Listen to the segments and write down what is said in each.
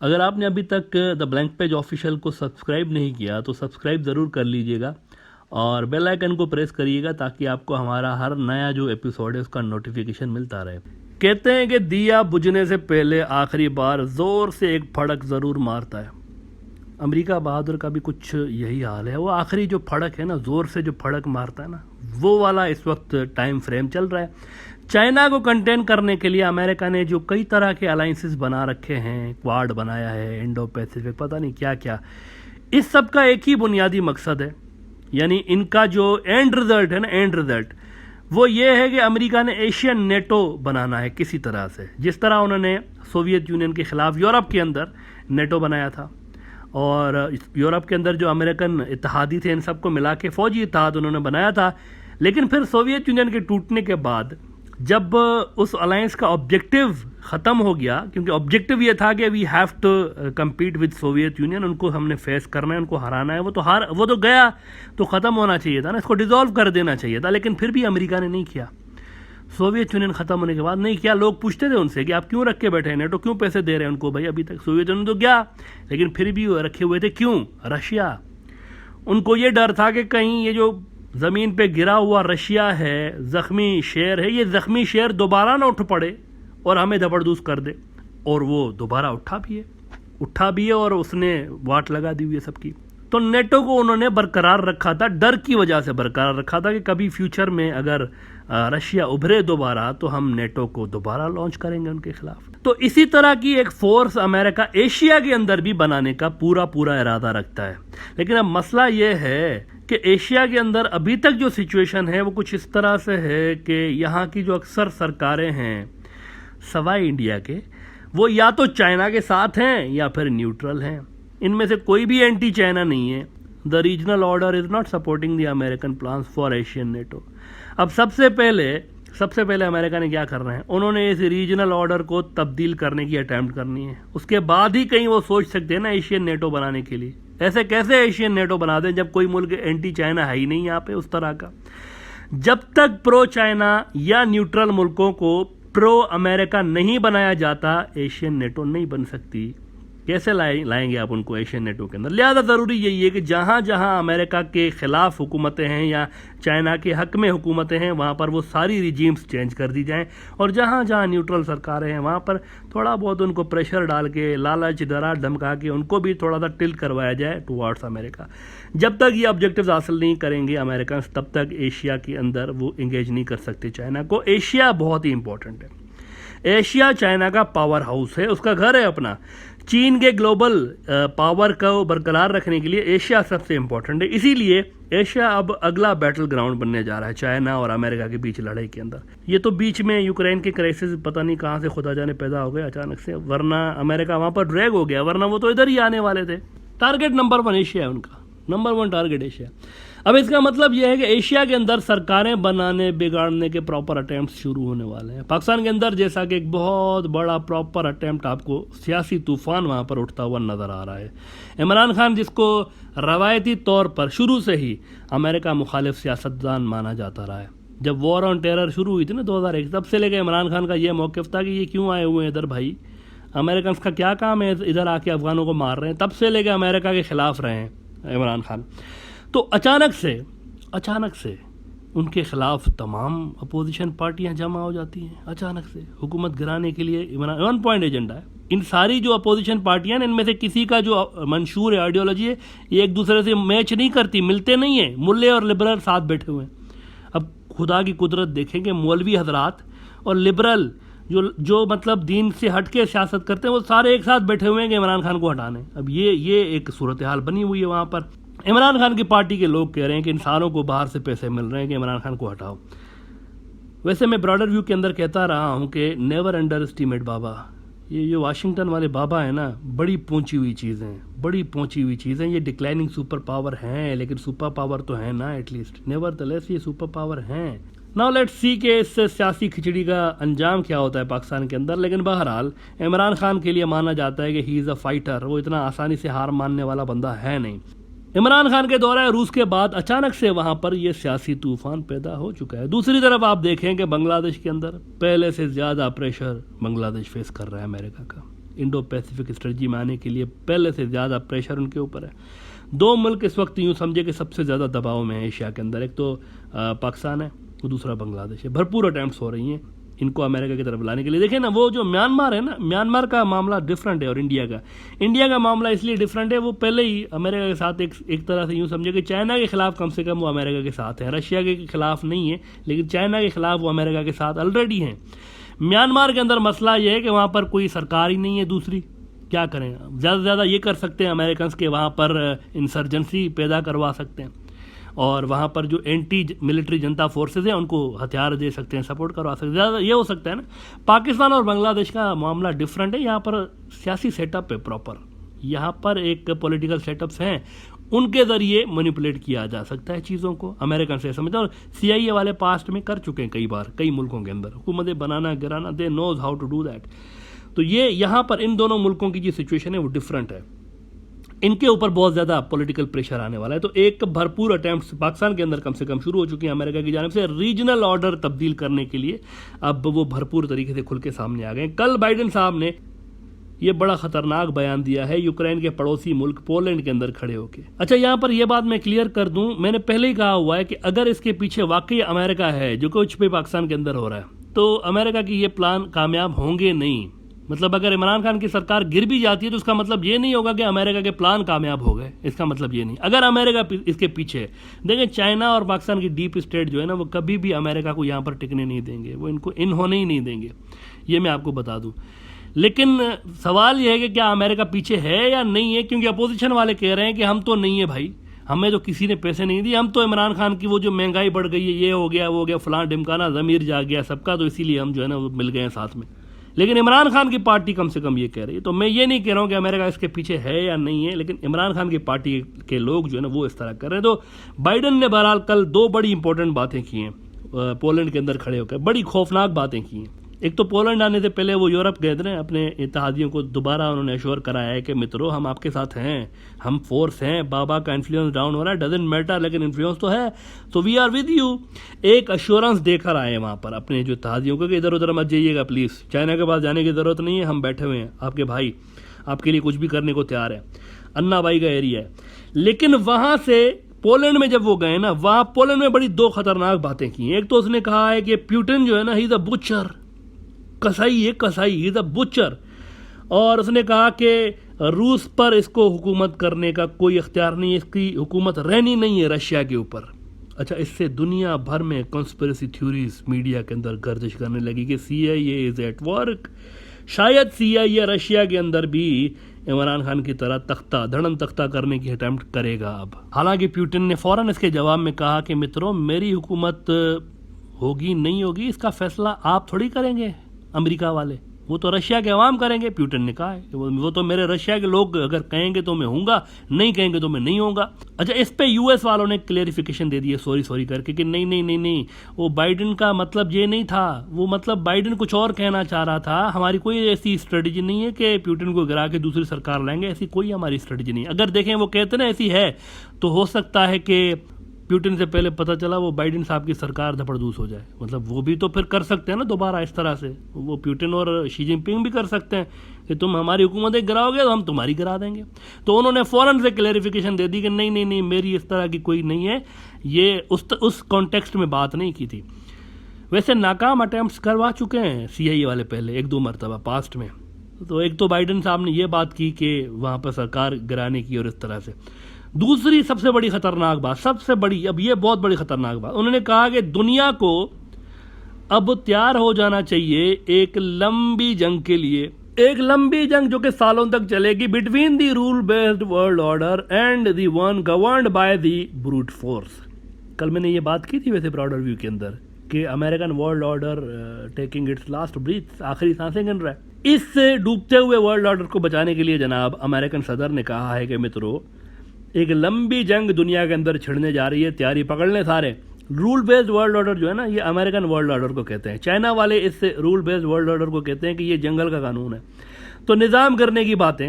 अगर आपने अभी तक द ब्लैंक पेज ऑफिशियल को सब्सक्राइब नहीं किया तो सब्सक्राइब ज़रूर कर लीजिएगा और बेल आइकन को प्रेस करिएगा ताकि आपको हमारा हर नया जो एपिसोड है उसका नोटिफिकेशन मिलता रहे। कहते हैं कि दिया बुझने से पहले आखिरी बार ज़ोर से एक फड़क ज़रूर मारता है। अमेरिका बहादुर का भी कुछ यही हाल है। वो आखिरी जो फड़क है ना, ज़ोर से जो फड़क मारता है ना, वो वाला इस वक्त टाइम फ्रेम चल रहा है। चाइना को कंटेन करने के लिए अमेरिका ने जो कई तरह के अलाइंसेस बना रखे हैं, क्वाड बनाया है, इंडो पैसिफिक, पता नहीं क्या क्या, इस सब का एक ही बुनियादी मकसद है, यानी इनका जो एंड रिजल्ट है ना, एंड रिजल्ट वो ये है कि अमेरिका ने एशियन नेटो बनाना है किसी तरह से। जिस तरह उन्होंने सोवियत यूनियन के ख़िलाफ़ यूरोप के अंदर नेटो बनाया था और यूरोप के अंदर जो अमेरिकन इत्तेहादी थे इन सबको मिला के फ़ौजी इत्तेहाद उन्होंने बनाया था। लेकिन फिर सोवियत यूनियन के टूटने के बाद जब उस अलायंस का ऑब्जेक्टिव ख़त्म हो गया, क्योंकि ऑब्जेक्टिव ये था कि we have to compete with Soviet Union, उनको हमने फेस करना है, उनको हराना है, वो तो गया तो ख़त्म होना चाहिए था ना, इसको डिज़ोल्व कर देना चाहिए था। लेकिन फिर भी अमेरिका ने नहीं किया। सोवियत यूनियन ख़त्म होने के बाद नहीं किया। लोग पूछते थे उनसे कि आप क्यों रख के बैठे हैं, नेटो क्यों पैसे दे रहे हैं उनको? भाई अभी तक सोवियत यूनियन तो गया, लेकिन फिर भी रखे हुए थे। क्यों? रशिया। उनको ये डर था कि कहीं ये जो ज़मीन पे गिरा हुआ रशिया है, ज़ख्मी शेर है, ये ज़ख्मी शेर दोबारा ना उठ पड़े और हमें जबरदूस कर दे। और वो दोबारा उठा भी है और उसने वाट लगा दी हुई है सबकी। तो नेटो को उन्होंने बरकरार रखा था, डर की वजह से बरकरार रखा था कि कभी फ्यूचर में अगर रशिया उभरे दोबारा तो हम नेटो को दोबारा लॉन्च करेंगे उनके खिलाफ। तो इसी तरह की एक फोर्स अमेरिका एशिया के अंदर भी बनाने का पूरा इरादा रखता है। लेकिन अब मसला ये है कि एशिया के अंदर अभी तक जो सिचुएशन है वो कुछ इस तरह से है कि यहाँ की जो अक्सर सरकारें हैं सवाई इंडिया के, वो या तो चाइना के साथ हैं या फिर न्यूट्रल हैं। इनमें से कोई भी एंटी चाइना नहीं है। The regional order is not supporting the American plans for Asian NATO. अब सबसे पहले अमेरिका ने क्या करना है, उन्होंने इस रीजनल ऑर्डर को तब्दील करने की अटैम्प्ट करनी है। उसके बाद ही कहीं वो सोच सकते हैं ना एशियन नेटो बनाने के लिए। ऐसे कैसे एशियन नेटो बना दें जब कोई मुल्क एंटी चाइना है ही नहीं यहाँ पे उस तरह का। जब तक प्रो चाइना या न्यूट्रल मुल्कों को प्रो अमेरिका नहीं बनाया जाता, एशियन नेटो नहीं बन सकती। कैसे लाएंगे आप उनको एशियन नेटो के अंदर? लिहाजा ज़रूरी यही है कि जहाँ जहाँ अमेरिका के ख़िलाफ़ हुकूमतें हैं या चाइना के हक़ में हुकूमतें हैं वहाँ पर वो सारी रिजीम्स चेंज कर दी जाएं, और जहाँ जहाँ न्यूट्रल सरकारें हैं वहाँ पर थोड़ा बहुत उनको प्रेशर डाल के, लालच डरा धमका के उनको भी थोड़ा सा टिल्ट करवाया जाए टुवार्ड्स अमेरिका। जब तक ये ऑब्जेक्टिव्स हासिल नहीं करेंगे अमेरिकन, तब तक एशिया के अंदर वो इंगेज नहीं कर सकते चाइना को। एशिया बहुत ही इंपॉर्टेंट है। एशिया चाइना का पावर हाउस है, उसका घर है अपना। चीन के ग्लोबल पावर को बरकरार रखने के लिए एशिया सबसे इंपॉर्टेंट है। इसीलिए एशिया अब अगला बैटल ग्राउंड बनने जा रहा है चाइना और अमेरिका के बीच लड़ाई के अंदर। ये तो बीच में यूक्रेन के क्राइसिस पता नहीं कहाँ से खुदा जाने पैदा हो गए अचानक से, वरना अमेरिका वहाँ पर ड्रैग हो गया, वरना वो तो इधर ही आने वाले थे। टारगेट नंबर 1 एशिया है उनका, नंबर 1 टारगेट एशिया। अब इसका मतलब यह है कि एशिया के अंदर सरकारें बनाने बिगाड़ने के प्रॉपर अटैम्प्ट शुरू होने वाले हैं। पाकिस्तान के अंदर जैसा कि एक बहुत बड़ा प्रॉपर अटैम्प्ट आपको सियासी तूफान वहाँ पर उठता हुआ नज़र आ रहा है। इमरान खान, जिसको रवायती तौर पर शुरू से ही अमेरिका मुखालिफ सियासतदान माना जाता रहा है, जब वॉर ऑन टेरर शुरू हुई थी ना 2001, तब से लेकर इमरान खान का ये मौक़िफ़ था कि ये क्यों आए हुए हैं इधर भाई, अमेरिकन का क्या काम है इधर आके अफगानों को मार रहे हैं। तब से लेकर अमेरिका के ख़िलाफ़ रहे हैं इमरान खान। तो अचानक से उनके ख़िलाफ़ तमाम अपोजिशन पार्टियां जमा हो जाती हैं। अचानक से हुकूमत गिराने के लिए इमरान 1 पॉइंट एजेंडा है। इन सारी जो अपोजिशन पार्टियां हैं इनमें से किसी का जो मंशूर है, आइडियोलॉजी है, ये एक दूसरे से मैच नहीं करती, मिलते नहीं हैं। मुल्ले और लिबरल साथ बैठे हुए हैं। अब खुदा की कुदरत देखेंगे, मौलवी हजरात और लिबरल जो मतलब दीन से हट के सियासत करते हैं वो सारे एक साथ बैठे हुए हैं कि इमरान खान को हटाने। अब ये एक सूरत हाल बनी हुई है वहाँ पर। इमरान खान की पार्टी के लोग कह रहे हैं कि इंसानों को बाहर से पैसे मिल रहे हैं कि इमरान खान को हटाओ। वैसे मैं ब्रॉडर व्यू के अंदर कहता रहा हूँ कि नेवर अंडर एस्टीमेट बाबा। ये जो वाशिंगटन वाले बाबा है ना, बड़ी पहुंची हुई चीज़ें, ये डिक्लाइनिंग सुपर पावर हैं, लेकिन सुपर पावर तो है ना एटलीस्ट। नेवरदलेस ये सुपर पावर हैं। नाउ लेट्स सी के इस सियासी खिचड़ी का अंजाम क्या होता है पाकिस्तान के अंदर। लेकिन बहरहाल इमरान खान के लिए माना जाता है कि ही इज़ अ फाइटर, वो इतना आसानी से हार मानने वाला बंदा है नहीं। इमरान खान के दौरा रूस के बाद अचानक से वहाँ पर यह सियासी तूफान पैदा हो चुका है। दूसरी तरफ आप देखें कि बांग्लादेश के अंदर पहले से ज़्यादा प्रेशर बांग्लादेश फेस कर रहा है अमेरिका का। इंडो पैसिफिक स्ट्रेटजी में आने के लिए पहले से ज़्यादा प्रेशर उनके ऊपर है। दो मुल्क इस वक्त यूँ समझे कि सबसे ज़्यादा दबाव में है एशिया के अंदर, एक तो पाकिस्तान है, दूसरा बांग्लादेश है। भरपूर अटैम्प्ट्स हो रही हैं इनको अमेरिका की तरफ लाने के लिए। देखिए ना, वो जो म्यांमार है ना, म्यांमार का मामला डिफरेंट है और इंडिया का मामला इसलिए डिफरेंट है, वो पहले ही अमेरिका के साथ एक तरह से यूँ समझे कि चाइना के खिलाफ कम से कम वो अमेरिका के साथ है, रशिया के खिलाफ नहीं है, लेकिन चाइना के खिलाफ वो अमेरिका के साथ ऑलरेडी हैं। म्यांमार के अंदर मसला ये है कि वहाँ पर कोई सरकार ही नहीं है दूसरी, क्या करें, ज़्यादा से ज़्यादा ये कर सकते हैं अमेरिकन के वहाँ पर इंसर्जेंसी पैदा करवा सकते हैं और वहाँ पर जो एंटी मिलिट्री जनता फोर्सेज हैं उनको हथियार दे सकते हैं, सपोर्ट करवा सकते हैं, ज़्यादा ये हो सकता है ना। पाकिस्तान और बांग्लादेश का मामला डिफरेंट है, यहाँ पर सियासी सेटअप है प्रॉपर, यहाँ पर एक पॉलिटिकल सेटअप्स हैं, उनके ज़रिए मैनिपुलेट किया जा सकता है चीज़ों को, अमेरिकन से समझते हैं। और CIA वाले पास्ट में कर चुके हैं कई बार कई मुल्कों के अंदर हुकूमतें बनाना गिराना, they knows how to do that. तो ये यहाँ पर इन दोनों मुल्कों की जो सिचुएशन है वो डिफरेंट है, इनके ऊपर बहुत ज़्यादा पॉलिटिकल प्रेशर आने वाला है। तो एक भरपूर अटैम्प्ट पाकिस्तान के अंदर कम से कम शुरू हो चुकी हैं अमेरिका की जानिब से रीजनल ऑर्डर तब्दील करने के लिए, अब वो भरपूर तरीके से खुल के सामने आ गए। कल बाइडेन साहब ने ये बड़ा खतरनाक बयान दिया है यूक्रेन के पड़ोसी मुल्क पोलैंड के अंदर खड़े होकर। अच्छा, यहाँ पर यह बात मैं क्लियर कर दूं, मैंने पहले ही कहा हुआ है कि अगर इसके पीछे वाकई अमेरिका है जो कुछ भी पाकिस्तान के अंदर हो रहा है, तो अमेरिका की ये प्लान कामयाब होंगे नहीं। मतलब अगर इमरान खान की सरकार गिर भी जाती है तो उसका मतलब ये नहीं होगा कि अमेरिका के प्लान कामयाब हो गए, इसका मतलब ये नहीं। अगर अमेरिका इसके पीछे है, देखिए चाइना और पाकिस्तान की डीप स्टेट जो है ना, वो कभी भी अमेरिका को यहाँ पर टिकने नहीं देंगे, वो इनको इन होने ही नहीं देंगे, ये मैं आपको बता दूँ। लेकिन सवाल यह है कि क्या अमेरिका पीछे है या नहीं है, क्योंकि अपोजिशन वाले कह रहे हैं कि हम तो नहीं है भाई, हमें तो किसी ने पैसे नहीं दिए, हम तो इमरान खान की वो जो महंगाई बढ़ गई है, ये हो गया वो हो गया फलां ढिमकाना, ज़मीर जा गया सबका, तो इसीलिए हम जो है ना वो मिल गए हैं साथ में। लेकिन इमरान खान की पार्टी कम से कम ये कह रही है। तो मैं ये नहीं कह रहा हूँ कि अमेरिका इसके पीछे है या नहीं है, लेकिन इमरान खान की पार्टी के लोग जो है ना वो इस तरह कर रहे हैं। तो बाइडेन ने बहरहाल कल दो बड़ी इंपॉर्टेंट बातें की हैं पोलैंड के अंदर खड़े होकर, बड़ी खौफनाक बातें की हैं। एक तो पोलैंड आने से पहले वो यूरोप गए थे, अपने इत्तेहादियों को दोबारा उन्होंने एश्योर कराया है कि मित्रों हम आपके साथ हैं, हम फोर्स हैं, बाबा का इन्फ्लुएंस डाउन हो रहा है, डजंट मैटर, लेकिन इन्फ्लुएंस तो है, तो वी आर विद यू। एक अश्योरेंस देकर आए वहाँ पर अपने जो इत्तेहादियों को कि इधर उधर मत जाइएगा प्लीज़, चाइना के पास जाने की ज़रूरत नहीं है, हम बैठे हुए हैं, आपके भाई आपके लिए कुछ भी करने को तैयार है, अन्ना भाई का एरिया है। लेकिन वहाँ से पोलैंड में जब वो गए ना, वहाँ पोलैंड में बड़ी दो खतरनाक बातें की। एक तो उसने कहा है कि पुतिन जो है ना, ही इज़ अ बुचर, कसाई है, कसाई, ही इज़ अ बुचर। और उसने कहा कि रूस पर इसको हुकूमत करने का कोई इख्तियार नहीं है, इसकी हुकूमत रहनी नहीं है रशिया के ऊपर। अच्छा, इससे दुनिया भर में कॉन्स्पिरेसी थ्योरीज मीडिया के अंदर गर्दिश करने लगी कि CIA इज एट वर्क। शायद CIA रशिया के अंदर भी इमरान खान की तरह धड़न तख्ता करने की अटेम्प्ट करेगा अब। हालांकि पुतिन ने फौरन इसके जवाब में कहा कि मित्रों मेरी हुकूमत होगी नहीं होगी इसका फैसला आप थोड़ी करेंगे अमेरिका वाले, वो तो रशिया के अवाम करेंगे। पुतिन ने कहा है वो तो मेरे रशिया के लोग अगर कहेंगे तो मैं हूँगा, नहीं कहेंगे तो मैं नहीं होऊंगा। अच्छा, इस पे US वालों ने क्लेरिफिकेशन दे दी है सॉरी करके कि नहीं, वो बाइडेन का मतलब ये नहीं था, वो मतलब बाइडेन कुछ और कहना चाह रहा था, हमारी कोई ऐसी स्ट्रेटजी नहीं है कि पुतिन को गिरा के दूसरी सरकार लाएंगे, ऐसी कोई हमारी स्ट्रेटजी नहीं। अगर देखें वो कहते ना ऐसी है, तो हो सकता है कि पुतिन से पहले पता चला वो बाइडेन साहब की सरकार धपड़धूस हो जाए। मतलब वो भी तो फिर कर सकते हैं ना दोबारा इस तरह से, वो पुतिन और शी जिनपिंग भी कर सकते हैं कि तुम हमारी हुकूमतें गिराओगे तो हम तुम्हारी गिरा देंगे। तो उन्होंने फ़ौरन से क्लैरिफिकेशन दे दी कि नहीं मेरी इस तरह की कोई नहीं है, ये उस कॉन्टेक्स्ट में बात नहीं की थी। वैसे नाकाम अटैम्प्ट्स करवा चुके हैं CIA वाले पहले 1-2 मरतबा पास्ट में। तो एक तो बाइडेन साहब ने ये बात की कि वहाँ पर सरकार गिराने की और इस तरह से। दूसरी सबसे बड़ी खतरनाक बात, सबसे बड़ी, अब ये बहुत बड़ी खतरनाक बात, उन्होंने कहा कि दुनिया को अब तैयार हो जाना चाहिए एक लंबी जंग के लिए, एक लंबी जंग जो कि सालों तक चलेगी, between the rule based world order and the one governed by the brute force. कल मैंने ये बात की थी वैसे ब्रॉडर व्यू के अंदर कि American world order taking its last breath, आखिरी सांसें गिन रहा है। इस डूबते हुए वर्ल्ड ऑर्डर को बचाने के लिए जनाब अमेरिकन सदर ने कहा है कि मित्रों एक लंबी जंग दुनिया के अंदर छिड़ने जा रही है, तैयारी पकड़ लें सारे। रूल बेस्ड वर्ल्ड ऑर्डर जो है ना, ये अमेरिकन वर्ल्ड ऑर्डर को कहते हैं, चाइना वाले इस रूल बेस्ड वर्ल्ड ऑर्डर को कहते हैं कि ये जंगल का कानून है। तो निज़ाम करने की बातें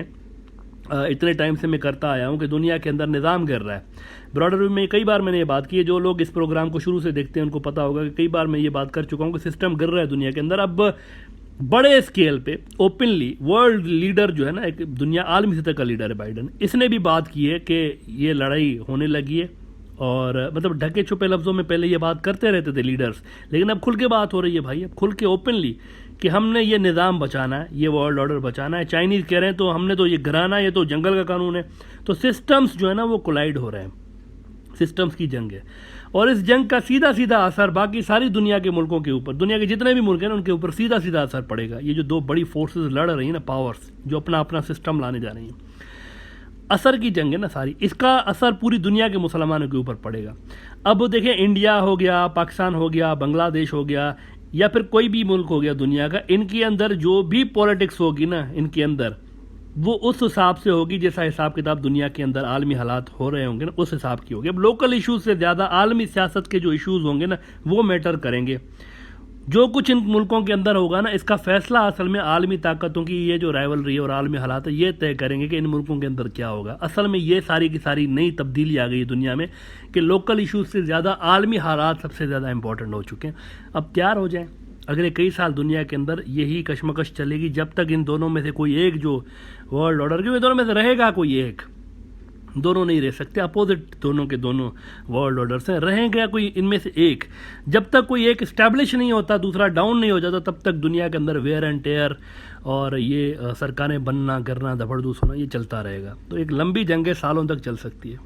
इतने टाइम से मैं करता आया हूँ कि दुनिया के अंदर निज़ाम गिर रहा है। ब्रॉडर व्यू में कई बार मैंने ये बात की है, जो लोग इस प्रोग्राम को शुरू से देखते हैं उनको पता होगा कि कई बार मैं ये बात कर चुका हूँ कि सिस्टम गिर रहा है दुनिया के अंदर। अब बड़े स्केल पे ओपनली वर्ल्ड लीडर जो है ना, एक दुनिया आलमी सतह का लीडर है बाइडन, इसने भी बात की है कि ये लड़ाई होने लगी है। और मतलब ढके छुपे लफ्ज़ों में पहले ये बात करते रहते थे लीडर्स, लेकिन अब खुल के बात हो रही है भाई, अब खुल के ओपनली कि हमने ये निज़ाम बचाना है, ये वर्ल्ड ऑर्डर बचाना है। चाइनीज़ कह रहे हैं तो हमने तो ये गिराना है, ये तो जंगल का कानून है। तो सिस्टम्स जो है ना वो कोलाइड हो रहे हैं, सिस्टम्स की जंग है। और इस जंग का सीधा सीधा असर बाकी सारी दुनिया के मुल्कों के ऊपर, दुनिया के जितने भी मुल्क हैं ना उनके ऊपर सीधा सीधा असर पड़ेगा। ये जो दो बड़ी फोर्सेस लड़ रही हैं ना, पावर्स जो अपना अपना सिस्टम लाने जा रही हैं, असर की जंग है ना सारी, इसका असर पूरी दुनिया के मुसलमानों के ऊपर पड़ेगा। अब देखें, इंडिया हो गया, पाकिस्तान हो गया, बांग्लादेश हो गया, या फिर कोई भी मुल्क हो गया दुनिया का, इनके अंदर जो भी पॉलिटिक्स होगी ना इनके अंदर, वो उस हिसाब से होगी जैसा हिसाब किताब दुनिया के अंदर आलमी हालात हो रहे होंगे ना, उस हिसाब की होगी। अब लोकल इश्यूज से ज़्यादा आलमी सियासत के जो इश्यूज होंगे ना वो मैटर करेंगे। जो कुछ इन मुल्कों के अंदर होगा ना, इसका फैसला असल में आलमी ताकतों की ये जो राइवलरी और आलमी हालात है ये तय करेंगे कि इन मुल्कों के अंदर क्या होगा। असल में ये सारी की सारी नई तब्दीली आ गई दुनिया में कि लोकल इश्यूज से ज़्यादा आलमी हालात सबसे ज़्यादा इंपॉर्टेंट हो चुके हैं। अब तैयार हो जाएं, अगले कई साल दुनिया के अंदर यही कशमकश चलेगी जब तक इन दोनों में से कोई एक जो वर्ल्ड ऑर्डर, क्योंकि दोनों में से रहेगा कोई एक, दोनों नहीं रह सकते, अपोजिट दोनों के दोनों वर्ल्ड ऑर्डर्स हैं, रहेगा कोई इनमें से एक। जब तक कोई एक इस्टेब्लिश नहीं होता, दूसरा डाउन नहीं हो जाता, तब तक दुनिया के अंदर वेयर एंड टेयर और ये सरकारें बनना करना, दफड़दूस होना, ये चलता रहेगा। तो एक लंबी जंगें सालों तक चल सकती है।